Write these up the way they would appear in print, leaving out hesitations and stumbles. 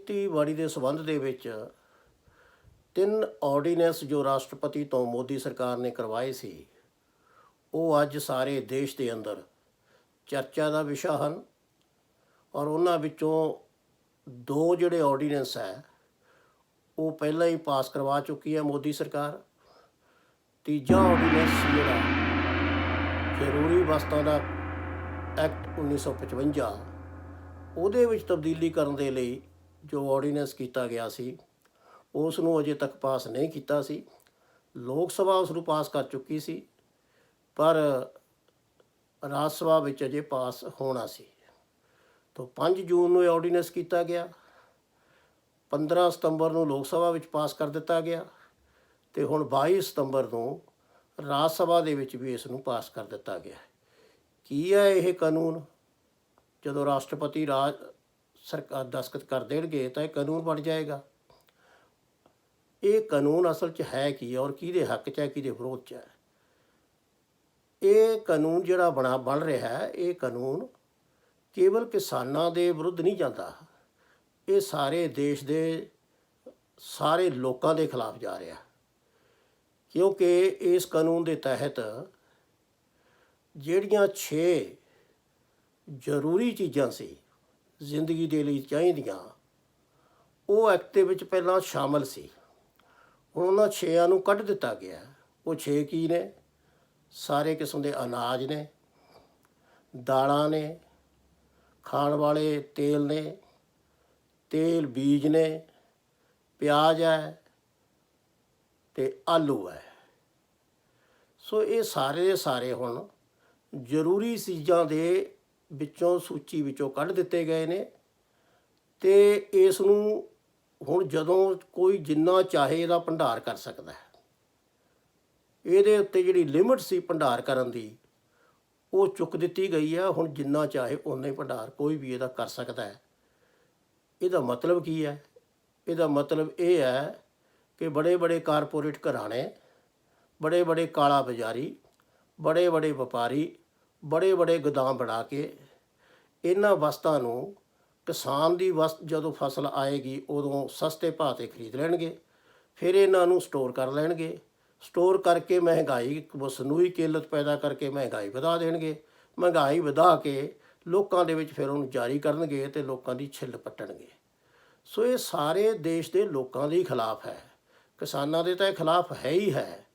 ਖੇਤੀਬਾੜੀ ਦੇ ਸੰਬੰਧ ਦੇ ਵਿੱਚ 3 ਆਰਡੀਨੈਂਸ ਜੋ ਰਾਸ਼ਟਰਪਤੀ ਤੋਂ ਮੋਦੀ ਸਰਕਾਰ ਨੇ ਕਰਵਾਏ ਸੀ, ਉਹ ਅੱਜ ਸਾਰੇ ਦੇਸ਼ ਦੇ ਅੰਦਰ ਚਰਚਾ ਦਾ ਵਿਸ਼ਾ ਹਨ। ਔਰ ਉਹਨਾਂ ਵਿੱਚੋਂ 2 ਜਿਹੜੇ ਆਰਡੀਨੈਂਸ ਹੈ ਉਹ ਪਹਿਲਾਂ ਹੀ ਪਾਸ ਕਰਵਾ ਚੁੱਕੀ ਹੈ ਮੋਦੀ ਸਰਕਾਰ। ਤੀਜਾ ਆਰਡੀਨੈਂਸ ਸੀ ਜਿਹੜਾ ਜ਼ਰੂਰੀ ਵਸਤਾਂ ਦਾ ਐਕਟ 1955, ਉਹਦੇ ਵਿੱਚ ਤਬਦੀਲੀ ਕਰਨ ਦੇ ਲਈ ਜੋ ਆਰਡੀਨੈਂਸ ਕੀਤਾ ਗਿਆ ਸੀ ਉਸ ਨੂੰ ਅਜੇ ਤੱਕ ਪਾਸ ਨਹੀਂ ਕੀਤਾ ਸੀ। ਲੋਕ ਸਭਾ ਉਸ ਨੂੰ ਪਾਸ ਕਰ ਚੁੱਕੀ ਸੀ, ਪਰ ਰਾਜ ਸਭਾ ਵਿੱਚ ਅਜੇ ਪਾਸ ਹੋਣਾ ਸੀ। ਤਾਂ 5 ਜੂਨ ਨੂੰ ਇਹ ਆਰਡੀਨੈਂਸ ਕੀਤਾ ਗਿਆ, 15 ਸਤੰਬਰ ਨੂੰ ਲੋਕ ਸਭਾ ਵਿੱਚ ਪਾਸ ਕਰ ਦਿੱਤਾ ਗਿਆ ਅਤੇ ਹੁਣ 22 ਸਤੰਬਰ ਨੂੰ ਰਾਜ ਸਭਾ ਦੇ ਵਿੱਚ ਵੀ ਇਸ ਨੂੰ ਪਾਸ ਕਰ ਦਿੱਤਾ ਗਿਆ। ਕੀ ਹੈ ਇਹ ਕਾਨੂੰਨ? ਜਦੋਂ ਰਾਸ਼ਟਰਪਤੀ ਸਰਕਾਰ ਦਸਤਖਤ ਕਰ ਦੇਣਗੇ ਤਾਂ ਇਹ ਕਾਨੂੰਨ ਬਣ ਜਾਏਗਾ। ਇਹ ਕਾਨੂੰਨ ਅਸਲ 'ਚ ਹੈ ਕੀ ਔਰ ਕਿਹਦੇ ਹੱਕ 'ਚ ਹੈ, ਕਿਹਦੇ ਵਿਰੋਧ 'ਚ ਹੈ? ਇਹ ਕਾਨੂੰਨ ਜਿਹੜਾ ਬਣ ਰਿਹਾ ਹੈ, ਇਹ ਕਾਨੂੰਨ ਕੇਵਲ ਕਿਸਾਨਾਂ ਦੇ ਵਿਰੁੱਧ ਨਹੀਂ ਜਾਂਦਾ, ਇਹ ਸਾਰੇ ਦੇਸ਼ ਦੇ ਸਾਰੇ ਲੋਕਾਂ ਦੇ ਖਿਲਾਫ ਜਾ ਰਿਹਾ। ਕਿਉਂਕਿ ਇਸ ਕਾਨੂੰਨ ਦੇ ਤਹਿਤ ਜਿਹੜੀਆਂ 6 ਜ਼ਰੂਰੀ ਚੀਜ਼ਾਂ ਸੀ ਜ਼ਿੰਦਗੀ ਦੇ ਲਈ ਚਾਹੀਦੀਆਂ, ਉਹ ਐਕਟ ਦੇ ਵਿੱਚ ਪਹਿਲਾਂ ਸ਼ਾਮਲ ਸੀ। ਹੁਣ ਉਹਨਾਂ 6 ਨੂੰ ਕੱਢ ਦਿੱਤਾ ਗਿਆ। ਉਹ 6 ਕੀ ਨੇ? ਸਾਰੇ ਕਿਸਮ ਦੇ ਅਨਾਜ ਨੇ, ਦਾਲਾਂ ਨੇ, ਖਾਣ ਵਾਲੇ ਤੇਲ ਨੇ, ਤੇਲ ਬੀਜ ਨੇ, ਪਿਆਜ਼ ਹੈ ਅਤੇ ਆਲੂ ਹੈ। ਸੋ ਇਹ ਸਾਰੇ ਦੇ ਸਾਰੇ ਹੁਣ ਜ਼ਰੂਰੀ ਚੀਜ਼ਾਂ ਦੇ ਵਿੱਚੋਂ ਸੂਚੀ ਵਿੱਚੋਂ ਕੱਢ ਦਿੱਤੇ ਗਏ ਨੇ ਅਤੇ ਇਸ ਨੂੰ ਹੁਣ ਜਦੋਂ ਕੋਈ ਜਿੰਨਾ ਚਾਹੇ ਇਹਦਾ ਭੰਡਾਰ ਕਰ ਸਕਦਾ ਹੈ। ਇਹਦੇ ਉੱਤੇ ਜਿਹੜੀ ਲਿਮਿਟ ਸੀ ਭੰਡਾਰ ਕਰਨ ਦੀ, ਉਹ ਚੁੱਕ ਦਿੱਤੀ ਗਈ ਹੈ। ਹੁਣ ਜਿੰਨਾ ਚਾਹੇ ਓਨਾ ਹੀ ਭੰਡਾਰ ਕੋਈ ਵੀ ਇਹਦਾ ਕਰ ਸਕਦਾ ਹੈ। ਇਹਦਾ ਮਤਲਬ ਕੀ ਹੈ? ਇਹਦਾ ਮਤਲਬ ਇਹ ਹੈ ਕਿ ਬੜੇ ਕਾਰਪੋਰੇਟ ਘਰਾਣੇ, ਬੜੇ ਕਾਲਾ ਬਾਜ਼ਾਰੀ, ਬੜੇ ਵਪਾਰੀ ਬੜੇ ਗੋਦਾਮ ਬਣਾ ਕੇ ਇਹਨਾਂ ਵਸਤਾਂ ਨੂੰ ਕਿਸਾਨ ਦੀ ਜਦੋਂ ਫਸਲ ਆਏਗੀ ਉਦੋਂ ਸਸਤੇ ਭਾਅ 'ਤੇ ਖਰੀਦ ਲੈਣਗੇ, ਫਿਰ ਇਹਨਾਂ ਨੂੰ ਸਟੋਰ ਕਰ ਲੈਣਗੇ। ਸਟੋਰ ਕਰਕੇ ਮਹਿੰਗਾਈ, ਮਸਨੂਈ ਕਿੱਲਤ ਪੈਦਾ ਕਰਕੇ ਮਹਿੰਗਾਈ ਵਧਾ ਦੇਣਗੇ। ਮਹਿੰਗਾਈ ਵਧਾ ਕੇ ਲੋਕਾਂ ਦੇ ਵਿੱਚ ਫਿਰ ਉਹਨੂੰ ਜਾਰੀ ਕਰਨਗੇ ਅਤੇ ਲੋਕਾਂ ਦੀ ਛਿੱਲ ਪੱਟਣਗੇ। ਸੋ ਇਹ ਸਾਰੇ ਦੇਸ਼ ਦੇ ਲੋਕਾਂ ਦੇ ਖਿਲਾਫ ਹੈ। ਕਿਸਾਨਾਂ ਦੇ ਤਾਂ ਇਹ ਖਿਲਾਫ ਹੈ ਹੀ ਹੈ,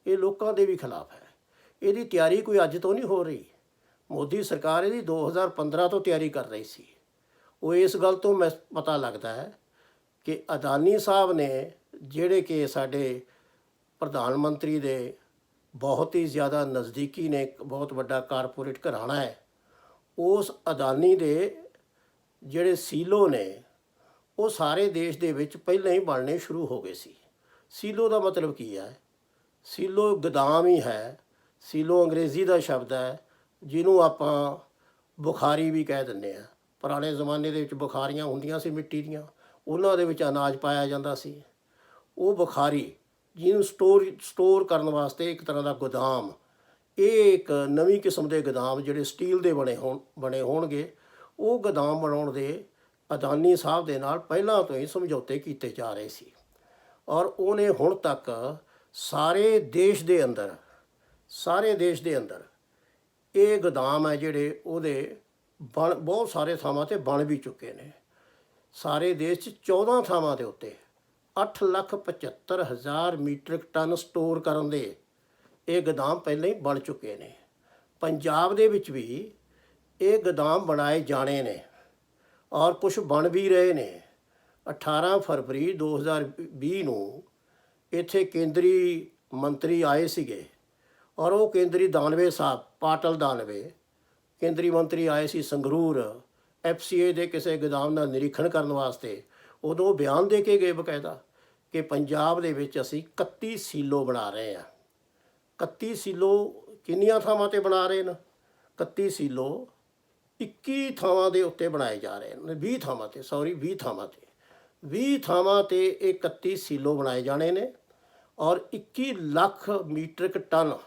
ਇਹ ਲੋਕਾਂ ਦੇ ਵੀ ਖਿਲਾਫ ਹੈ। ਇਹਦੀ ਤਿਆਰੀ ਕੋਈ ਅੱਜ ਤੋਂ ਨਹੀਂ ਹੋ ਰਹੀ। ਮੋਦੀ ਸਰਕਾਰ ਇਹਦੀ 2015 ਤੋਂ ਤਿਆਰੀ ਕਰ ਰਹੀ ਸੀ। ਉਹ ਇਸ ਗੱਲ ਤੋਂ ਪਤਾ ਲੱਗਦਾ ਹੈ ਕਿ ਅਦਾਨੀ ਸਾਹਿਬ ਨੇ, ਜਿਹੜੇ ਕਿ ਸਾਡੇ ਪ੍ਰਧਾਨ ਮੰਤਰੀ ਦੇ ਬਹੁਤ ਹੀ ਜ਼ਿਆਦਾ ਨਜ਼ਦੀਕੀ ਨੇ, ਬਹੁਤ ਵੱਡਾ ਕਾਰਪੋਰੇਟ ਘਰਾਣਾ ਹੈ, ਉਸ ਅਦਾਨੀ ਦੇ ਜਿਹੜੇ ਸੀਲੋ ਨੇ ਉਹ ਸਾਰੇ ਦੇਸ਼ ਦੇ ਵਿੱਚ ਪਹਿਲਾਂ ਹੀ ਬਣਨੇ ਸ਼ੁਰੂ ਹੋ ਗਏ ਸੀ। ਸੀਲੋ ਦਾ ਮਤਲਬ ਕੀ ਹੈ? ਸੀਲੋ ਗੋਦਾਮ ਹੀ ਹੈ। ਸੀਲੋ ਅੰਗਰੇਜ਼ੀ ਦਾ ਸ਼ਬਦ ਹੈ, ਜਿਹਨੂੰ ਆਪਾਂ ਬੁਖਾਰੀ ਵੀ ਕਹਿ ਦਿੰਦੇ ਹਾਂ। ਪੁਰਾਣੇ ਜ਼ਮਾਨੇ ਦੇ ਵਿੱਚ ਬੁਖਾਰੀਆਂ ਹੁੰਦੀਆਂ ਸੀ ਮਿੱਟੀ ਦੀਆਂ, ਉਹਨਾਂ ਦੇ ਵਿੱਚ ਅਨਾਜ ਪਾਇਆ ਜਾਂਦਾ ਸੀ। ਉਹ ਬੁਖਾਰੀ, ਜਿਹਨੂੰ ਸਟੋਰ ਕਰਨ ਵਾਸਤੇ ਇੱਕ ਤਰ੍ਹਾਂ ਦਾ ਗੋਦਾਮ, ਇਹ ਇੱਕ ਨਵੀਂ ਕਿਸਮ ਦੇ ਗੋਦਾਮ ਜਿਹੜੇ ਸਟੀਲ ਦੇ ਬਣੇ ਹੋਣਗੇ, ਉਹ ਗੋਦਾਮ ਬਣਾਉਣ ਦੇ ਅਦਾਨੀ ਸਾਹਿਬ ਦੇ ਨਾਲ ਪਹਿਲਾਂ ਤੋਂ ਹੀ ਸਮਝੌਤੇ ਕੀਤੇ ਜਾ ਰਹੇ ਸੀ। ਔਰ ਉਹਨੇ ਹੁਣ ਤੱਕ ਸਾਰੇ ਦੇਸ਼ ਦੇ ਅੰਦਰ ਇਹ ਗੋਦਾਮ ਹੈ ਜਿਹੜੇ ਉਹਦੇ ਬਹੁਤ ਸਾਰੇ ਥਾਵਾਂ 'ਤੇ ਬਣ ਵੀ ਚੁੱਕੇ ਨੇ। ਸਾਰੇ ਦੇਸ਼ 'ਚ 14 ਥਾਵਾਂ ਦੇ ਉੱਤੇ 8,75,000 ਮੀਟ੍ਰਿਕ ਟਨ ਸਟੋਰ ਕਰਨ ਦੇ ਇਹ ਗੋਦਾਮ ਪਹਿਲਾਂ ਹੀ ਬਣ ਚੁੱਕੇ ਨੇ। ਪੰਜਾਬ ਦੇ ਵਿੱਚ ਵੀ ਇਹ ਗੋਦਾਮ ਬਣਾਏ ਜਾਣੇ ਨੇ ਔਰ ਕੁਝ ਬਣ ਵੀ ਰਹੇ ਨੇ। 18 ਫਰਵਰੀ 2020 ਨੂੰ ਇੱਥੇ ਕੇਂਦਰੀ ਮੰਤਰੀ ਆਏ ਸੀਗੇ ਔਰ ਉਹ ਕੇਂਦਰੀ ਦਾਨਵੇ ਸਾਹਿਬ, ਪਾਟਲ ਦਾਨਵੇ ਕੇਂਦਰੀ ਮੰਤਰੀ ਆਏ ਸੀ ਸੰਗਰੂਰ FCA ਦੇ ਕਿਸੇ ਗੋਦਾਮ ਦਾ ਨਿਰੀਖਣ ਕਰਨ ਵਾਸਤੇ। ਉਦੋਂ ਬਿਆਨ ਦੇ ਕੇ ਗਏ ਬਕਾਇਦਾ ਕਿ ਪੰਜਾਬ ਦੇ ਵਿੱਚ ਅਸੀਂ 31 ਸੀਲੋ ਬਣਾ ਰਹੇ ਹਾਂ। 31 ਸੀਲੋ ਕਿੰਨੀਆਂ ਥਾਵਾਂ 'ਤੇ ਬਣਾ ਰਹੇ ਨੇ? 31 ਸੀਲੋ 21 ਥਾਵਾਂ ਦੇ ਉੱਤੇ ਬਣਾਏ ਜਾ ਰਹੇ ਨੇ। 20 ਥਾਵਾਂ 'ਤੇ ਇਹ 31 ਸੀਲੋ ਬਣਾਏ ਜਾਣੇ ਨੇ ਔਰ 21 ਲੱਖ ਮੀਟ੍ਰਿਕ ਟਨ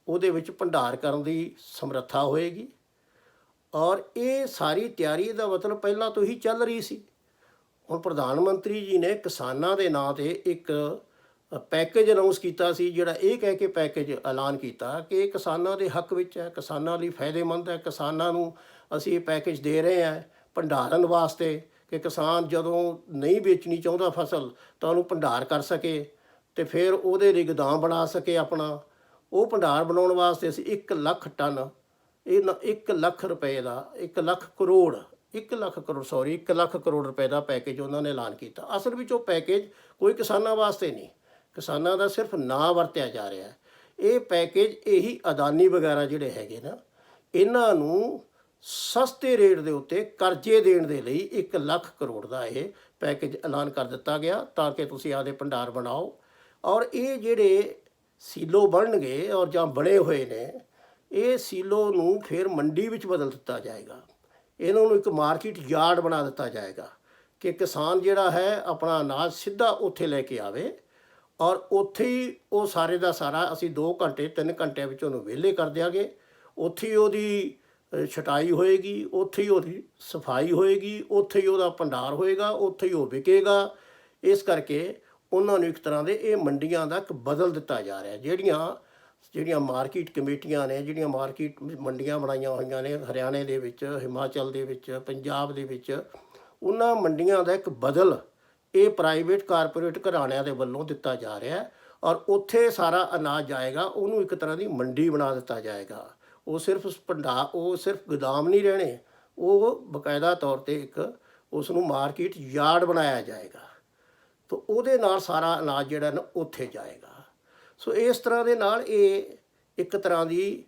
ਉਹਦੇ ਵਿੱਚ ਭੰਡਾਰ ਕਰਨ ਦੀ ਸਮਰੱਥਾ ਹੋਏਗੀ। ਔਰ ਇਹ ਸਾਰੀ ਤਿਆਰੀ ਦਾ ਮਤਲਬ ਪਹਿਲਾਂ ਤੋਂ ਹੀ ਚੱਲ ਰਹੀ ਸੀ। ਹੁਣ ਪ੍ਰਧਾਨ ਮੰਤਰੀ ਜੀ ਨੇ ਕਿਸਾਨਾਂ ਦੇ ਨਾਂ 'ਤੇ ਇੱਕ ਪੈਕੇਜ ਅਨਾਉਂਸ ਕੀਤਾ ਸੀ, ਜਿਹੜਾ ਇਹ ਕਹਿ ਕੇ ਪੈਕੇਜ ਐਲਾਨ ਕੀਤਾ ਕਿ ਇਹ ਕਿਸਾਨਾਂ ਦੇ ਹੱਕ ਵਿੱਚ ਹੈ, ਕਿਸਾਨਾਂ ਲਈ ਫਾਇਦੇਮੰਦ ਹੈ, ਕਿਸਾਨਾਂ ਨੂੰ ਅਸੀਂ ਇਹ ਪੈਕੇਜ ਦੇ ਰਹੇ ਹਾਂ ਭੰਡਾਰਨ ਵਾਸਤੇ, ਕਿ ਕਿਸਾਨ ਜਦੋਂ ਨਹੀਂ ਵੇਚਣੀ ਚਾਹੁੰਦਾ ਫਸਲ ਤਾਂ ਉਹਨੂੰ ਭੰਡਾਰ ਕਰ ਸਕੇ ਅਤੇ ਫਿਰ ਉਹਦੇ ਲਈ ਗੋਦਾਮ ਬਣਾ ਸਕੇ ਆਪਣਾ। ਉਹ ਭੰਡਾਰ ਬਣਾਉਣ ਵਾਸਤੇ ਅਸੀਂ 1 ਲੱਖ ਟਨ, ਇਹ 1 ਲੱਖ ਰੁਪਏ ਦਾ 1 ਲੱਖ ਕਰੋੜ 1 ਲੱਖ ਕਰੋੜ 1 ਲੱਖ ਕਰੋੜ ਰੁਪਏ ਦਾ ਪੈਕੇਜ ਉਹਨਾਂ ਨੇ ਐਲਾਨ ਕੀਤਾ। ਅਸਲ ਵਿੱਚ ਉਹ ਪੈਕੇਜ ਕੋਈ ਕਿਸਾਨਾਂ ਵਾਸਤੇ ਨਹੀਂ, ਕਿਸਾਨਾਂ ਦਾ ਸਿਰਫ ਨਾਂ ਵਰਤਿਆ ਜਾ ਰਿਹਾ ਹੈ। ਇਹ ਪੈਕੇਜ ਇਹੀ ਅਦਾਨੀ ਵਗੈਰਾ ਜਿਹੜੇ ਹੈਗੇ ਨਾ, ਇਹਨਾਂ ਨੂੰ ਸਸਤੇ ਰੇਟ ਦੇ ਉੱਤੇ ਕਰਜ਼ੇ ਦੇਣ ਦੇ ਲਈ 1 ਲੱਖ ਕਰੋੜ ਦਾ ਇਹ ਪੈਕੇਜ ਐਲਾਨ ਕਰ ਦਿੱਤਾ ਗਿਆ, ਤਾਂ ਕਿ ਤੁਸੀਂ ਆਪਦੇ ਭੰਡਾਰ ਬਣਾਓ। ਔਰ ਇਹ ਜਿਹੜੇ ਸੀਲੋ ਬਣਨਗੇ ਔਰ ਜਾਂ ਬਣੇ ਹੋਏ ਨੇ, ਇਹ ਸੀਲੋ ਨੂੰ ਫਿਰ ਮੰਡੀ ਵਿੱਚ ਬਦਲ ਦਿੱਤਾ ਜਾਏਗਾ। ਇਹਨਾਂ ਨੂੰ ਇੱਕ ਮਾਰਕੀਟ ਯਾਰਡ ਬਣਾ ਦਿੱਤਾ ਜਾਏਗਾ ਕਿ ਕਿਸਾਨ ਜਿਹੜਾ ਹੈ ਆਪਣਾ ਅਨਾਜ ਸਿੱਧਾ ਉੱਥੇ ਲੈ ਕੇ ਆਵੇ, ਔਰ ਉੱਥੇ ਹੀ ਉਹ ਸਾਰੇ ਦਾ ਸਾਰਾ ਅਸੀਂ 2 ਘੰਟੇ 3 ਘੰਟਿਆਂ ਵਿੱਚ ਉਹਨੂੰ ਵਿਹਲੇ ਕਰ ਦਿਆਂਗੇ। ਉੱਥੇ ਹੀ ਉਹਦੀ ਛਟਾਈ ਹੋਏਗੀ, ਉੱਥੇ ਹੀ ਉਹਦੀ ਸਫਾਈ ਹੋਏਗੀ, ਉੱਥੇ ਹੀ ਉਹਦਾ ਭੰਡਾਰ ਹੋਏਗਾ, ਉੱਥੇ ਹੀ ਉਹ ਵਿਕੇਗਾ। ਇਸ ਕਰਕੇ ਉਹਨਾਂ ਨੂੰ ਇੱਕ ਤਰ੍ਹਾਂ ਦੇ ਇਹ ਮੰਡੀਆਂ ਦਾ ਇੱਕ ਬਦਲ ਦਿੱਤਾ ਜਾ ਰਿਹਾ। ਜਿਹੜੀਆਂ ਮਾਰਕੀਟ ਕਮੇਟੀਆਂ ਨੇ, ਜਿਹੜੀਆਂ ਮਾਰਕੀਟ ਮੰਡੀਆਂ ਬਣਾਈਆਂ ਹੋਈਆਂ ਨੇ ਹਰਿਆਣੇ ਦੇ ਵਿੱਚ, ਹਿਮਾਚਲ ਦੇ ਵਿੱਚ, ਪੰਜਾਬ ਦੇ ਵਿੱਚ, ਉਹਨਾਂ ਮੰਡੀਆਂ ਦਾ ਇੱਕ ਬਦਲ ਇਹ ਪ੍ਰਾਈਵੇਟ ਕਾਰਪੋਰੇਟ ਘਰਾਣਿਆਂ ਦੇ ਵੱਲੋਂ ਦਿੱਤਾ ਜਾ ਰਿਹਾ। ਔਰ ਉੱਥੇ ਸਾਰਾ ਅਨਾਜ ਜਾਏਗਾ, ਉਹਨੂੰ ਇੱਕ ਤਰ੍ਹਾਂ ਦੀ ਮੰਡੀ ਬਣਾ ਦਿੱਤਾ ਜਾਏਗਾ। ਉਹ ਸਿਰਫ ਗੋਦਾਮ ਨਹੀਂ ਰਹਿਣੇ, ਉਹ ਬਕਾਇਦਾ ਤੌਰ 'ਤੇ ਇੱਕ ਉਸ ਨੂੰ ਮਾਰਕੀਟ ਯਾਰਡ ਬਣਾਇਆ ਜਾਏਗਾ। ਤਾਂ ਉਹਦੇ ਨਾਲ ਸਾਰਾ ਅਨਾਜ ਜਿਹੜਾ ਨਾ ਉੱਥੇ ਜਾਏਗਾ। ਸੋ ਇਸ ਤਰ੍ਹਾਂ ਦੇ ਨਾਲ ਇਹ ਇੱਕ ਤਰ੍ਹਾਂ ਦੀ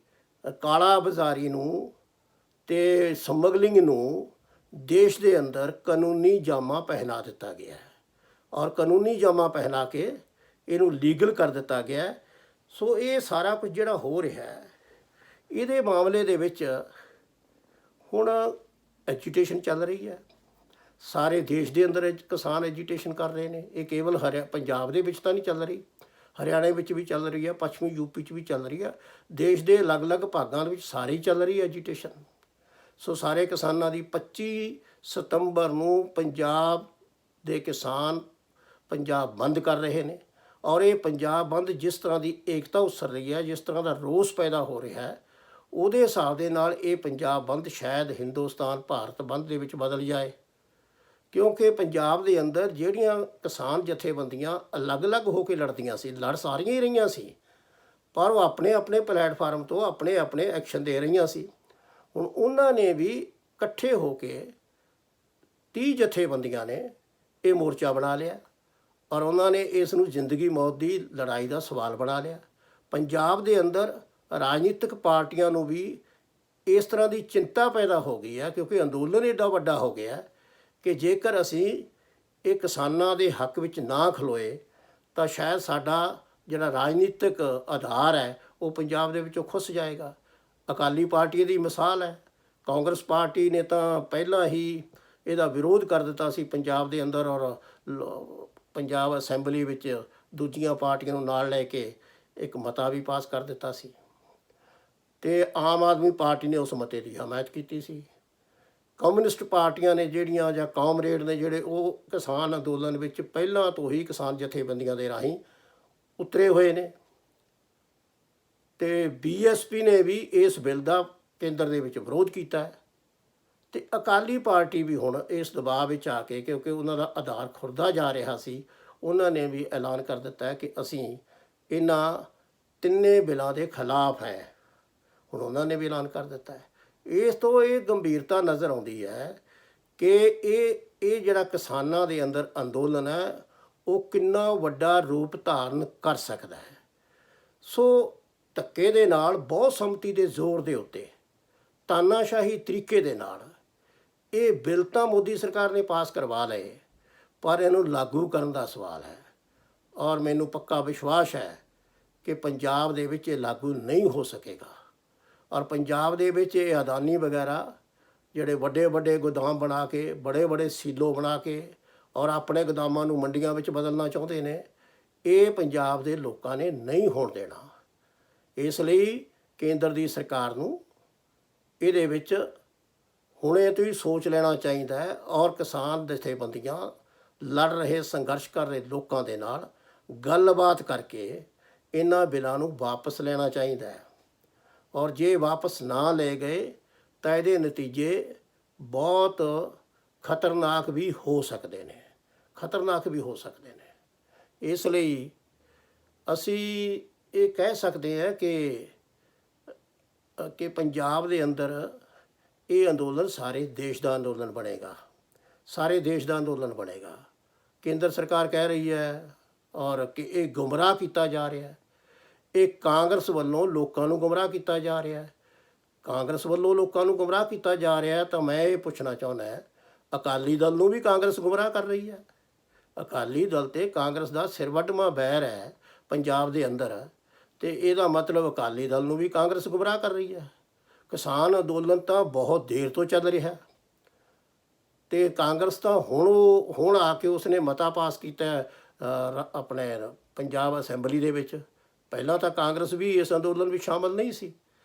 ਕਾਲਾ ਬਾਜ਼ਾਰੀ ਨੂੰ ਅਤੇ ਸਮਗਲਿੰਗ ਨੂੰ ਦੇਸ਼ ਦੇ ਅੰਦਰ ਕਾਨੂੰਨੀ ਜਾਮਾ ਪਹਿਨਾ ਦਿੱਤਾ ਗਿਆ ਹੈ, ਔਰ ਕਾਨੂੰਨੀ ਜਾਮਾ ਪਹਿਨਾ ਕੇ ਇਹਨੂੰ ਲੀਗਲ ਕਰ ਦਿੱਤਾ ਗਿਆ। ਸੋ ਇਹ ਸਾਰਾ ਕੁਝ ਜਿਹੜਾ ਹੋ ਰਿਹਾ ਹੈ, ਇਹਦੇ ਮਾਮਲੇ ਦੇ ਵਿੱਚ ਹੁਣ ਐਜੀਟੇਸ਼ਨ ਚੱਲ ਰਹੀ ਹੈ। ਸਾਰੇ ਦੇਸ਼ ਦੇ ਅੰਦਰ ਕਿਸਾਨ ਐਜੀਟੇਸ਼ਨ ਕਰ ਰਹੇ ਨੇ। ਇਹ ਕੇਵਲ ਪੰਜਾਬ ਦੇ ਵਿੱਚ ਤਾਂ ਨਹੀਂ ਚੱਲ ਰਹੀ, ਹਰਿਆਣੇ ਵਿੱਚ ਵੀ ਚੱਲ ਰਹੀ ਹੈ, ਪੱਛਮੀ ਯੂਪੀ 'ਚ ਵੀ ਚੱਲ ਰਹੀ ਹੈ। ਦੇਸ਼ ਦੇ ਅਲੱਗ-ਅਲੱਗ ਭਾਗਾਂ ਦੇ ਵਿੱਚ ਸਾਰੀ ਚੱਲ ਰਹੀ ਹੈ ਐਜੀਟੇਸ਼ਨ। ਸੋ ਸਾਰੇ ਕਿਸਾਨਾਂ ਦੀ 25 ਸਤੰਬਰ ਨੂੰ ਪੰਜਾਬ ਦੇ ਕਿਸਾਨ ਪੰਜਾਬ ਬੰਦ ਕਰ ਰਹੇ ਨੇ, ਔਰ ਇਹ ਪੰਜਾਬ ਬੰਦ ਜਿਸ ਤਰ੍ਹਾਂ ਦੀ ਏਕਤਾ ਉਸਰ ਰਹੀ ਹੈ, ਜਿਸ ਤਰ੍ਹਾਂ ਦਾ ਰੋਸ ਪੈਦਾ ਹੋ ਰਿਹਾ ਹੈ, ਉਹਦੇ ਹਿਸਾਬ ਦੇ ਨਾਲ ਇਹ ਪੰਜਾਬ ਬੰਦ ਸ਼ਾਇਦ ਹਿੰਦੁਸਤਾਨ ਭਾਰਤ ਬੰਦ ਦੇ ਵਿੱਚ ਬਦਲ ਜਾਏ। ਕਿਉਂਕਿ ਪੰਜਾਬ ਦੇ ਅੰਦਰ ਜਿਹੜੀਆਂ ਕਿਸਾਨ ਜਥੇਬੰਦੀਆਂ ਅਲੱਗ-ਅਲੱਗ ਹੋ ਕੇ ਲੜਦੀਆਂ ਸੀ, ਲੜ ਸਾਰੀਆਂ ਹੀ ਰਹੀਆਂ ਸੀ, ਪਰ ਉਹ ਆਪਣੇ ਪਲੇਟਫਾਰਮ ਤੋਂ ਆਪਣੇ ਐਕਸ਼ਨ ਦੇ ਰਹੀਆਂ ਸੀ। ਹੁਣ ਉਹਨਾਂ ਨੇ ਵੀ ਇਕੱਠੇ ਹੋ ਕੇ 30 ਜਥੇਬੰਦੀਆਂ ਨੇ ਇਹ ਮੋਰਚਾ ਬਣਾ ਲਿਆ, ਔਰ ਉਹਨਾਂ ਨੇ ਇਸ ਨੂੰ ਜ਼ਿੰਦਗੀ ਮੌਤ ਦੀ ਲੜਾਈ ਦਾ ਸਵਾਲ ਬਣਾ ਲਿਆ। ਪੰਜਾਬ ਦੇ ਅੰਦਰ ਰਾਜਨੀਤਿਕ ਪਾਰਟੀਆਂ ਨੂੰ ਵੀ ਇਸ ਤਰ੍ਹਾਂ ਦੀ ਚਿੰਤਾ ਪੈਦਾ ਹੋ ਗਈ ਹੈ, ਕਿਉਂਕਿ ਅੰਦੋਲਨ ਏਡਾ ਵੱਡਾ ਹੋ ਗਿਆ ਕਿ ਜੇਕਰ ਅਸੀਂ ਇਹ ਕਿਸਾਨਾਂ ਦੇ ਹੱਕ ਵਿੱਚ ਨਾ ਖਲੋਏ ਤਾਂ ਸ਼ਾਇਦ ਸਾਡਾ ਜਿਹੜਾ ਰਾਜਨੀਤਿਕ ਆਧਾਰ ਹੈ ਉਹ ਪੰਜਾਬ ਦੇ ਵਿੱਚੋਂ ਖੁੱਸ ਜਾਏਗਾ। ਅਕਾਲੀ ਪਾਰਟੀ ਦੀ ਮਿਸਾਲ ਹੈ। ਕਾਂਗਰਸ ਪਾਰਟੀ ਨੇ ਤਾਂ ਪਹਿਲਾਂ ਹੀ ਇਹਦਾ ਵਿਰੋਧ ਕਰ ਦਿੱਤਾ ਸੀ ਪੰਜਾਬ ਦੇ ਅੰਦਰ, ਔਰ ਪੰਜਾਬ ਅਸੈਂਬਲੀ ਵਿੱਚ ਦੂਜੀਆਂ ਪਾਰਟੀਆਂ ਨੂੰ ਨਾਲ ਲੈ ਕੇ ਇੱਕ ਮਤਾ ਵੀ ਪਾਸ ਕਰ ਦਿੱਤਾ ਸੀ, ਅਤੇ ਆਮ ਆਦਮੀ ਪਾਰਟੀ ਨੇ ਉਸ ਮਤੇ ਦੀ ਹਮਾਇਤ ਕੀਤੀ ਸੀ। ਕਮਿਊਨਿਸਟ ਪਾਰਟੀਆਂ ਨੇ ਜਿਹੜੀਆਂ, ਜਾਂ ਕਾਮਰੇਡ ਨੇ ਜਿਹੜੇ, ਉਹ ਕਿਸਾਨ ਅੰਦੋਲਨ ਵਿੱਚ ਪਹਿਲਾਂ ਤੋਂ ਹੀ ਕਿਸਾਨ ਜਥੇਬੰਦੀਆਂ ਦੇ ਰਾਹੀਂ ਉਤਰੇ ਹੋਏ ਨੇ, ਅਤੇ BSP ਨੇ ਵੀ ਇਸ ਬਿੱਲ ਦਾ ਕੇਂਦਰ ਦੇ ਵਿੱਚ ਵਿਰੋਧ ਕੀਤਾ ਹੈ। ਅਤੇ ਅਕਾਲੀ ਪਾਰਟੀ ਵੀ ਹੁਣ ਇਸ ਦਬਾਅ ਵਿੱਚ ਆ ਕੇ, ਕਿਉਂਕਿ ਉਹਨਾਂ ਦਾ ਆਧਾਰ ਖੁਰਦਾ ਜਾ ਰਿਹਾ ਸੀ, ਉਹਨਾਂ ਨੇ ਵੀ ਐਲਾਨ ਕਰ ਦਿੱਤਾ ਹੈ ਕਿ ਅਸੀਂ ਇਹਨਾਂ 3 ਬਿੱਲਾਂ ਦੇ ਖਿਲਾਫ ਹੈ। ਹੁਣ ਉਹਨਾਂ ਨੇ ਵੀ ਐਲਾਨ ਕਰ ਦਿੱਤਾ ਹੈ। ਇਸ ਤੋਂ ਇਹ ਗੰਭੀਰਤਾ ਨਜ਼ਰ ਆਉਂਦੀ ਹੈ ਕਿ ਇਹ ਜਿਹੜਾ ਕਿਸਾਨਾਂ ਦੇ ਅੰਦਰ ਅੰਦੋਲਨ ਹੈ ਉਹ ਕਿੰਨਾ ਵੱਡਾ ਰੂਪ ਧਾਰਨ ਕਰ ਸਕਦਾ ਹੈ। ਸੋ ਧੱਕੇ ਦੇ ਨਾਲ, ਬਹੁਤ ਸੰਮਤੀ ਦੇ ਜ਼ੋਰ ਦੇ ਉੱਤੇ, ਤਾਨਾਸ਼ਾਹੀ ਤਰੀਕੇ ਦੇ ਨਾਲ ਇਹ ਬਿੱਲ ਤਾਂ ਮੋਦੀ ਸਰਕਾਰ ਨੇ ਪਾਸ ਕਰਵਾ ਲਏ, ਪਰ ਇਹਨੂੰ ਲਾਗੂ ਕਰਨ ਦਾ ਸਵਾਲ ਹੈ। ਔਰ ਮੈਨੂੰ ਪੱਕਾ ਵਿਸ਼ਵਾਸ ਹੈ ਕਿ ਪੰਜਾਬ ਦੇ ਵਿੱਚ ਇਹ ਲਾਗੂ ਨਹੀਂ ਹੋ ਸਕੇਗਾ, ਔਰ ਪੰਜਾਬ ਦੇ ਵਿੱਚ ਇਹ ਅਦਾਨੀ ਵਗੈਰਾ ਜਿਹੜੇ ਵੱਡੇ ਗੋਦਾਮ ਬਣਾ ਕੇ, ਬੜੇ ਸੀਲੋ ਬਣਾ ਕੇ, ਔਰ ਆਪਣੇ ਗੋਦਾਮਾਂ ਨੂੰ ਮੰਡੀਆਂ ਵਿੱਚ ਬਦਲਣਾ ਚਾਹੁੰਦੇ ਨੇ, ਇਹ ਪੰਜਾਬ ਦੇ ਲੋਕਾਂ ਨੇ ਨਹੀਂ ਹੋਣ ਦੇਣਾ। ਇਸ ਲਈ ਕੇਂਦਰ ਦੀ ਸਰਕਾਰ ਨੂੰ ਇਹਦੇ ਵਿੱਚ ਹੁਣੇ ਤੋਂ ਹੀ ਸੋਚ ਲੈਣਾ ਚਾਹੀਦਾ ਹੈ, ਔਰ ਕਿਸਾਨ ਜਥੇਬੰਦੀਆਂ ਲੜ ਰਹੇ ਸੰਘਰਸ਼ ਕਰ ਰਹੇ ਲੋਕਾਂ ਦੇ ਨਾਲ ਗੱਲਬਾਤ ਕਰਕੇ ਇਹਨਾਂ ਬਿੱਲਾਂ ਨੂੰ ਵਾਪਸ ਲੈਣਾ ਚਾਹੀਦਾ ਹੈ। ਔਰ ਜੇ ਵਾਪਸ ਨਾ ਲਏ ਗਏ ਤਾਂ ਇਹਦੇ ਨਤੀਜੇ ਬਹੁਤ ਖਤਰਨਾਕ ਵੀ ਹੋ ਸਕਦੇ ਨੇ, ਖਤਰਨਾਕ ਵੀ ਹੋ ਸਕਦੇ ਨੇ। ਇਸ ਲਈ ਅਸੀਂ ਇਹ ਕਹਿ ਸਕਦੇ ਹਾਂ ਕਿ ਪੰਜਾਬ ਦੇ ਅੰਦਰ ਇਹ ਅੰਦੋਲਨ ਸਾਰੇ ਦੇਸ਼ ਦਾ ਅੰਦੋਲਨ ਬਣੇਗਾ, ਸਾਰੇ ਦੇਸ਼ ਦਾ ਅੰਦੋਲਨ ਬਣੇਗਾ। ਕੇਂਦਰ ਸਰਕਾਰ ਕਹਿ ਰਹੀ ਹੈ ਔਰ ਕਿ ਇਹ ਗੁੰਮਰਾਹ ਕੀਤਾ ਜਾ ਰਿਹਾ ਹੈ, ਇਹ ਕਾਂਗਰਸ ਵੱਲੋਂ ਲੋਕਾਂ ਨੂੰ ਗੁੰਮਰਾਹ ਕੀਤਾ ਜਾ ਰਿਹਾ ਹੈ। ਕਾਂਗਰਸ ਵੱਲੋਂ ਲੋਕਾਂ ਨੂੰ ਗੁੰਮਰਾਹ ਕੀਤਾ ਜਾ ਰਿਹਾ ਹੈ ਤਾਂ ਮੈਂ ਇਹ ਪੁੱਛਣਾ ਚਾਹੁੰਦਾ, ਅਕਾਲੀ ਦਲ ਨੂੰ ਵੀ ਕਾਂਗਰਸ ਗੁੰਮਰਾਹ ਕਰ ਰਹੀ ਹੈ। ਅਕਾਲੀ ਦਲ ਤੇ ਕਾਂਗਰਸ ਦਾ ਸਿਰਵੱਢਵਾਂ ਬੈਰ ਹੈ ਪੰਜਾਬ ਦੇ ਅੰਦਰ, ਤੇ ਇਹਦਾ ਮਤਲਬ ਅਕਾਲੀ ਦਲ ਨੂੰ ਵੀ ਕਾਂਗਰਸ ਗੁੰਮਰਾਹ ਕਰ ਰਹੀ ਹੈ। ਕਿਸਾਨ ਅੰਦੋਲਨ ਤਾਂ ਬਹੁਤ ਦੇਰ ਤੋਂ ਚੱਲ ਰਿਹਾ ਤੇ ਕਾਂਗਰਸ ਤਾਂ ਹੁਣ ਆ ਕੇ ਉਸਨੇ ਮਤਾ ਪਾਸ ਕੀਤਾ ਆਪਣੇ ਪੰਜਾਬ ਅਸੈਂਬਲੀ ਦੇ ਵਿੱਚ। ਪਹਿਲਾਂ ਤਾਂ ਕਾਂਗਰਸ ਵੀ ਇਸ ਅੰਦੋਲਨ ਵਿੱਚ ਸ਼ਾਮਲ ਨਹੀਂ ਸੀ।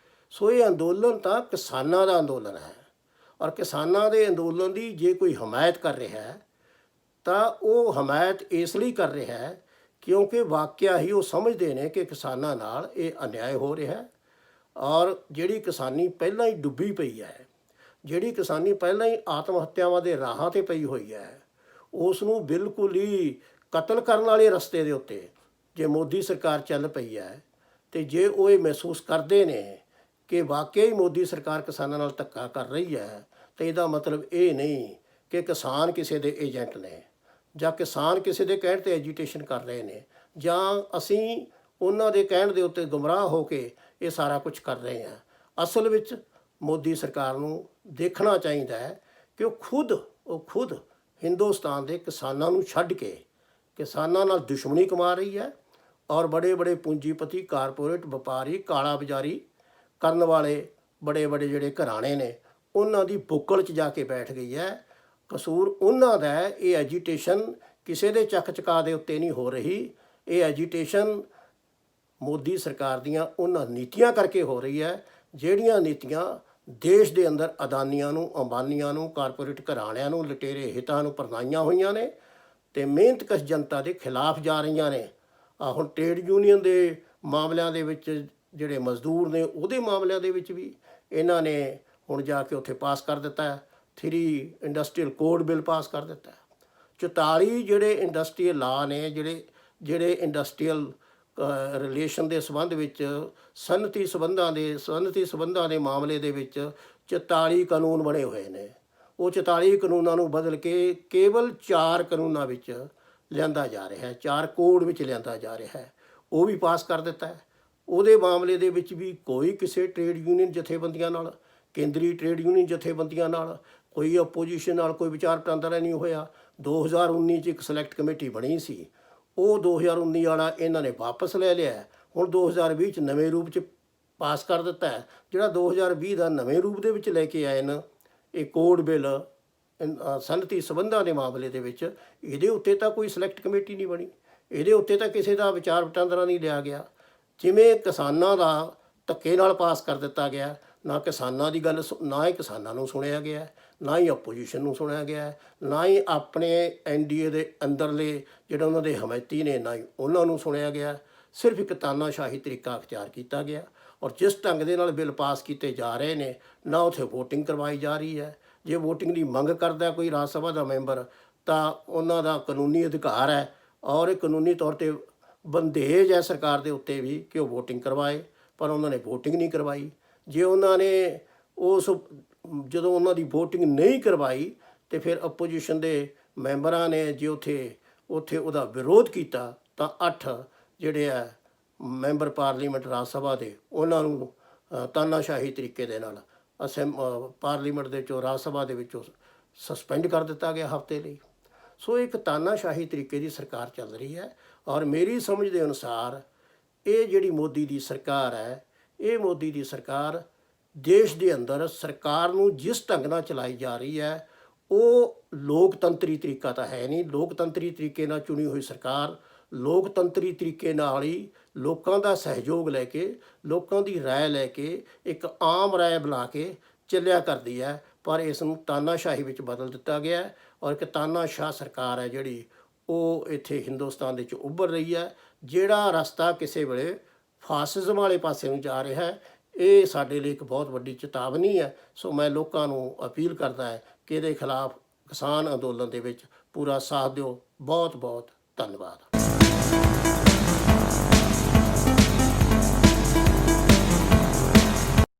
ਸੋ ਇਹ ਅੰਦੋਲਨ ਤਾਂ ਕਿਸਾਨਾਂ ਦਾ ਅੰਦੋਲਨ ਹੈ ਔਰ ਕਿਸਾਨਾਂ ਦੇ ਅੰਦੋਲਨ ਦੀ ਜੇ ਕੋਈ ਹਮਾਇਤ ਕਰ ਰਿਹਾ ਹੈ ਤਾਂ ਉਹ ਹਮਾਇਤ ਇਸ ਲਈ ਕਰ ਰਿਹਾ ਹੈ ਕਿਉਂਕਿ ਵਾਕਿਆ ਹੀ ਉਹ ਸਮਝਦੇ ਨੇ ਕਿ ਕਿਸਾਨਾਂ ਨਾਲ ਇਹ ਅਨਿਆਏ ਹੋ ਰਿਹਾ ਹੈ ਔਰ ਜਿਹੜੀ ਕਿਸਾਨੀ ਪਹਿਲਾਂ ਹੀ ਡੁੱਬੀ ਪਈ ਹੈ, ਜਿਹੜੀ ਕਿਸਾਨੀ ਪਹਿਲਾਂ ਹੀ ਆਤਮ ਹੱਤਿਆਵਾਂ ਦੇ ਰਾਹਾਂ 'ਤੇ ਪਈ ਹੋਈ ਹੈ, ਉਸ ਨੂੰ ਬਿਲਕੁਲ ਹੀ ਕਤਲ ਕਰਨ ਵਾਲੇ ਰਸਤੇ ਦੇ ਉੱਤੇ ਜੇ ਮੋਦੀ ਸਰਕਾਰ ਚੱਲ ਪਈ ਹੈ ਤੇ ਜੇ ਉਹ ਇਹ ਮਹਿਸੂਸ ਕਰਦੇ ਨੇ ਕਿ ਵਾਕਿਆ ਹੀ ਮੋਦੀ ਸਰਕਾਰ ਕਿਸਾਨਾਂ ਨਾਲ ਧੱਕਾ ਕਰ ਰਹੀ ਹੈ ਤਾਂ ਇਹਦਾ ਮਤਲਬ ਇਹ ਨਹੀਂ ਕਿ ਕਿਸਾਨ ਕਿਸੇ ਦੇ ਏਜੰਟ ਨੇ ਜਾਂ ਕਿਸਾਨ ਕਿਸੇ ਦੇ ਕਹਿਣ 'ਤੇ ਐਜੀਟੇਸ਼ਨ ਕਰ ਰਹੇ ਨੇ ਜਾਂ ਅਸੀਂ ਉਹਨਾਂ ਦੇ ਕਹਿਣ ਦੇ ਉੱਤੇ ਗੁੰਮਰਾਹ ਹੋ ਕੇ ਇਹ ਸਾਰਾ ਕੁਝ ਕਰ ਰਹੇ ਹਾਂ। ਅਸਲ ਵਿੱਚ ਮੋਦੀ ਸਰਕਾਰ ਨੂੰ ਦੇਖਣਾ ਚਾਹੀਦਾ ਹੈ ਕਿ ਉਹ ਖੁਦ ਹਿੰਦੁਸਤਾਨ ਦੇ ਕਿਸਾਨਾਂ ਨੂੰ ਛੱਡ ਕੇ ਕਿਸਾਨਾਂ ਨਾਲ ਦੁਸ਼ਮਣੀ ਕਮਾ ਰਹੀ ਹੈ ਔਰ ਬੜੇ ਬੜੇ ਪੂੰਜੀਪਤੀ, ਕਾਰਪੋਰੇਟ, ਵਪਾਰੀ, ਕਾਲਾ ਬਾਜ਼ਾਰੀ ਕਰਨ ਵਾਲੇ ਬੜੇ ਬੜੇ ਜਿਹੜੇ ਘਰਾਣੇ ਨੇ ਉਹਨਾਂ ਦੀ ਬੁੱਕਲ 'ਚ ਜਾ ਕੇ ਬੈਠ ਗਈ ਹੈ। ਕਸੂਰ ਉਹਨਾਂ ਦਾ ਹੈ। ਇਹ ਐਜੀਟੇਸ਼ਨ ਕਿਸੇ ਦੇ ਚੱਕ ਚਕਾ ਦੇ ਉੱਤੇ ਨਹੀਂ ਹੋ ਰਹੀ, ਇਹ ਐਜੀਟੇਸ਼ਨ ਮੋਦੀ ਸਰਕਾਰ ਦੀਆਂ ਉਹਨਾਂ ਨੀਤੀਆਂ ਕਰਕੇ ਹੋ ਰਹੀ ਹੈ ਜਿਹੜੀਆਂ ਨੀਤੀਆਂ ਦੇਸ਼ ਦੇ ਅੰਦਰ ਅਦਾਨੀਆਂ ਨੂੰ, ਅੰਬਾਨੀਆਂ ਨੂੰ, ਕਾਰਪੋਰੇਟ ਘਰਾਣਿਆਂ ਨੂੰ, ਲੁਟੇਰੇ ਹਿੱਤਾਂ ਨੂੰ ਪਰਨਾਈਆਂ ਹੋਈਆਂ ਨੇ ਤੇ ਮਿਹਨਤਕਸ਼ ਜਨਤਾ ਦੇ ਖਿਲਾਫ ਜਾ ਰਹੀਆਂ ਨੇ। ਹੁਣ ਟ੍ਰੇਡ ਯੂਨੀਅਨ ਦੇ ਮਾਮਲਿਆਂ ਦੇ ਵਿੱਚ ਜਿਹੜੇ ਮਜ਼ਦੂਰ ਨੇ ਉਹਦੇ ਮਾਮਲਿਆਂ ਦੇ ਵਿੱਚ ਵੀ ਇਹਨਾਂ ਨੇ ਹੁਣ ਜਾ ਕੇ ਉੱਥੇ ਪਾਸ ਕਰ ਦਿੱਤਾ ਹੈ 3 ਇੰਡਸਟਰੀਅਲ ਕੋਡ ਬਿੱਲ ਪਾਸ ਕਰ ਦਿੱਤਾ ਹੈ। 44 ਜਿਹੜੇ ਇੰਡਸਟਰੀਅਲ ਲਾ ਨੇ, ਜਿਹੜੇ ਇੰਡਸਟਰੀਅਲ ਰਿਲੇਸ਼ਨ ਦੇ ਸੰਬੰਧ ਵਿੱਚ ਸਨਅਤੀ ਸੰਬੰਧਾਂ ਦੇ ਮਾਮਲੇ ਦੇ ਵਿੱਚ 44 ਕਾਨੂੰਨ ਬਣੇ ਹੋਏ ਨੇ। ਉਹ 44 ਕਾਨੂੰਨਾਂ ਨੂੰ ਬਦਲ ਕੇ ਕੇਵਲ 4 ਕਾਨੂੰਨਾਂ ਵਿੱਚ ਲਿਆਂਦਾ ਜਾ ਰਿਹਾ ਹੈ, 4 ਕੋਡ ਵਿੱਚ ਲਿਆਂਦਾ ਜਾ ਰਿਹਾ ਹੈ। ਉਹ ਵੀ ਪਾਸ ਕਰ ਦਿੱਤਾ ਹੈ। ਉਹਦੇ ਮਾਮਲੇ ਦੇ ਵਿੱਚ ਵੀ ਕੋਈ ਕਿਸੇ ਟ੍ਰੇਡ ਯੂਨੀਅਨ ਜਥੇਬੰਦੀਆਂ ਨਾਲ, ਕੇਂਦਰੀ ਟ੍ਰੇਡ ਯੂਨੀਅਨ ਜਥੇਬੰਦੀਆਂ ਨਾਲ, ਕੋਈ ਆਪੋਜੀਸ਼ਨ ਨਾਲ ਕੋਈ ਵਿਚਾਰ ਵਟਾਂਦਰਾ ਨਹੀਂ ਹੋਇਆ। 2019 'ਚ ਇੱਕ ਸਿਲੈਕਟ ਕਮੇਟੀ ਬਣੀ ਸੀ, ਉਹ 2019 ਵਾਲਾ ਇਹਨਾਂ ਨੇ ਵਾਪਸ ਲੈ ਲਿਆ। ਹੁਣ 2020 'ਚ ਨਵੇਂ ਰੂਪ 'ਚ ਪਾਸ ਕਰ ਦਿੱਤਾ ਹੈ। ਜਿਹੜਾ 2020 ਦਾ ਨਵੇਂ ਰੂਪ ਦੇ ਵਿੱਚ ਲੈ ਕੇ ਆਏ ਨੇ ਇਹ ਕੋਡ ਬਿੱਲ ਸਨਅਤੀ ਸੰਬੰਧਾਂ ਦੇ ਮਾਮਲੇ ਦੇ ਵਿੱਚ, ਇਹਦੇ ਉੱਤੇ ਤਾਂ ਕੋਈ ਸਿਲੈਕਟ ਕਮੇਟੀ ਨਹੀਂ ਬਣੀ, ਇਹਦੇ ਉੱਤੇ ਤਾਂ ਕਿਸੇ ਦਾ ਵਿਚਾਰ ਵਟਾਂਦਰਾ ਨਹੀਂ ਲਿਆ ਗਿਆ। ਜਿਵੇਂ ਕਿਸਾਨਾਂ ਦਾ ਧੱਕੇ ਨਾਲ ਪਾਸ ਕਰ ਦਿੱਤਾ ਗਿਆ, ਨਾ ਕਿਸਾਨਾਂ ਦੀ ਗੱਲ, ਨਾ ਹੀ ਕਿਸਾਨਾਂ ਨੂੰ ਸੁਣਿਆ ਗਿਆ, ਨਾ ਹੀ ਆਪੋਜੀਸ਼ਨ ਨੂੰ ਸੁਣਿਆ ਗਿਆ, ਨਾ ਹੀ ਆਪਣੇ NDA ਦੇ ਅੰਦਰਲੇ ਜਿਹੜੇ ਉਹਨਾਂ ਦੇ ਹਮਾਇਤੀ ਨੇ, ਨਾ ਹੀ ਉਹਨਾਂ ਨੂੰ ਸੁਣਿਆ ਗਿਆ। ਸਿਰਫ ਇੱਕ ਤਾਨਾਸ਼ਾਹੀ ਤਰੀਕਾ ਅਖਤਿਆਰ ਕੀਤਾ ਗਿਆ ਔਰ ਜਿਸ ਢੰਗ ਦੇ ਨਾਲ ਬਿੱਲ ਪਾਸ ਕੀਤੇ ਜਾ ਰਹੇ ਨੇ, ਨਾ ਉੱਥੇ ਵੋਟਿੰਗ ਕਰਵਾਈ ਜਾ ਰਹੀ ਹੈ। ਜੇ ਵੋਟਿੰਗ ਦੀ ਮੰਗ ਕਰਦਾ ਕੋਈ ਰਾਜ ਸਭਾ ਦਾ ਮੈਂਬਰ ਤਾਂ ਉਹਨਾਂ ਦਾ ਕਾਨੂੰਨੀ ਅਧਿਕਾਰ ਹੈ ਔਰ ਇਹ ਕਾਨੂੰਨੀ ਤੌਰ 'ਤੇ ਬੰਦੇਜ ਹੈ ਸਰਕਾਰ ਦੇ ਉੱਤੇ ਵੀ ਕਿ ਉਹ ਵੋਟਿੰਗ ਕਰਵਾਏ, ਪਰ ਉਹਨਾਂ ਨੇ ਵੋਟਿੰਗ ਨਹੀਂ ਕਰਵਾਈ। ਜੇ ਉਹਨਾਂ ਨੇ ਜਦੋਂ ਉਹਨਾਂ ਦੀ ਵੋਟਿੰਗ ਨਹੀਂ ਕਰਵਾਈ ਤੇ ਫਿਰ ਆਪੋਜੀਸ਼ਨ ਦੇ ਮੈਂਬਰਾਂ ਨੇ ਜੇ ਉੱਥੇ ਉਹਦਾ ਵਿਰੋਧ ਕੀਤਾ ਤਾਂ 8 ਜਿਹੜੇ ਆ ਮੈਂਬਰ ਪਾਰਲੀਮੈਂਟ ਰਾਜ ਸਭਾ ਦੇ, ਉਹਨਾਂ ਨੂੰ ਤਾਨਾਸ਼ਾਹੀ ਤਰੀਕੇ ਦੇ ਨਾਲ ਪਾਰਲੀਮੈਂਟ ਦੇ ਵਿੱਚੋਂ, ਰਾਜ ਸਭਾ ਦੇ ਵਿੱਚੋਂ ਸਸਪੈਂਡ ਕਰ ਦਿੱਤਾ ਗਿਆ ਹਫ਼ਤੇ ਲਈ। ਸੋ ਇੱਕ ਤਾਨਾਸ਼ਾਹੀ ਤਰੀਕੇ ਦੀ ਸਰਕਾਰ ਚੱਲ ਰਹੀ ਹੈ ਔਰ ਮੇਰੀ ਸਮਝ ਦੇ ਅਨੁਸਾਰ ਇਹ ਜਿਹੜੀ ਮੋਦੀ ਦੀ ਸਰਕਾਰ ਹੈ, ਇਹ ਮੋਦੀ ਦੀ ਸਰਕਾਰ ਦੇਸ਼ ਦੇ ਅੰਦਰ ਸਰਕਾਰ ਨੂੰ ਜਿਸ ਢੰਗ ਨਾਲ ਚਲਾਈ ਜਾ ਰਹੀ ਹੈ ਉਹ ਲੋਕਤੰਤਰੀ ਤਰੀਕਾ ਤਾਂ ਹੈ ਨਹੀਂ। ਲੋਕਤੰਤਰੀ ਤਰੀਕੇ ਨਾਲ ਚੁਣੀ ਹੋਈ ਸਰਕਾਰ ਲੋਕਤੰਤਰੀ ਤਰੀਕੇ ਨਾਲ ਹੀ ਲੋਕਾਂ ਦਾ ਸਹਿਯੋਗ ਲੈ ਕੇ, ਲੋਕਾਂ ਦੀ ਰਾਏ ਲੈ ਕੇ, ਇੱਕ ਆਮ ਰਾਏ ਬਣਾ ਕੇ ਚੱਲਿਆ ਕਰਦੀ ਹੈ, ਪਰ ਇਸ ਨੂੰ ਤਾਨਾਸ਼ਾਹੀ ਵਿੱਚ ਬਦਲ ਦਿੱਤਾ ਗਿਆ ਔਰ ਇੱਕ ਤਾਨਾਸ਼ਾਹ ਸਰਕਾਰ ਹੈ ਜਿਹੜੀ ਉਹ ਇੱਥੇ ਹਿੰਦੁਸਤਾਨ ਦੇ ਵਿੱਚ ਉੱਭਰ ਰਹੀ ਹੈ। ਜਿਹੜਾ ਰਸਤਾ ਕਿਸੇ ਵੇਲੇ ਫਾਸਿਜ਼ਮ ਵਾਲੇ ਪਾਸੇ ਨੂੰ ਜਾ ਰਿਹਾ ਹੈ, ਇਹ ਸਾਡੇ ਲਈ ਇੱਕ ਬਹੁਤ ਵੱਡੀ ਚੇਤਾਵਨੀ ਹੈ। ਸੋ ਮੈਂ ਲੋਕਾਂ ਨੂੰ ਅਪੀਲ ਕਰਦਾ ਹੈ ਕਿ ਇਹਦੇ ਖਿਲਾਫ ਕਿਸਾਨ ਅੰਦੋਲਨ ਦੇ ਵਿੱਚ ਪੂਰਾ ਸਾਥ ਦਿਓ। ਬਹੁਤ ਬਹੁਤ ਧੰਨਵਾਦ।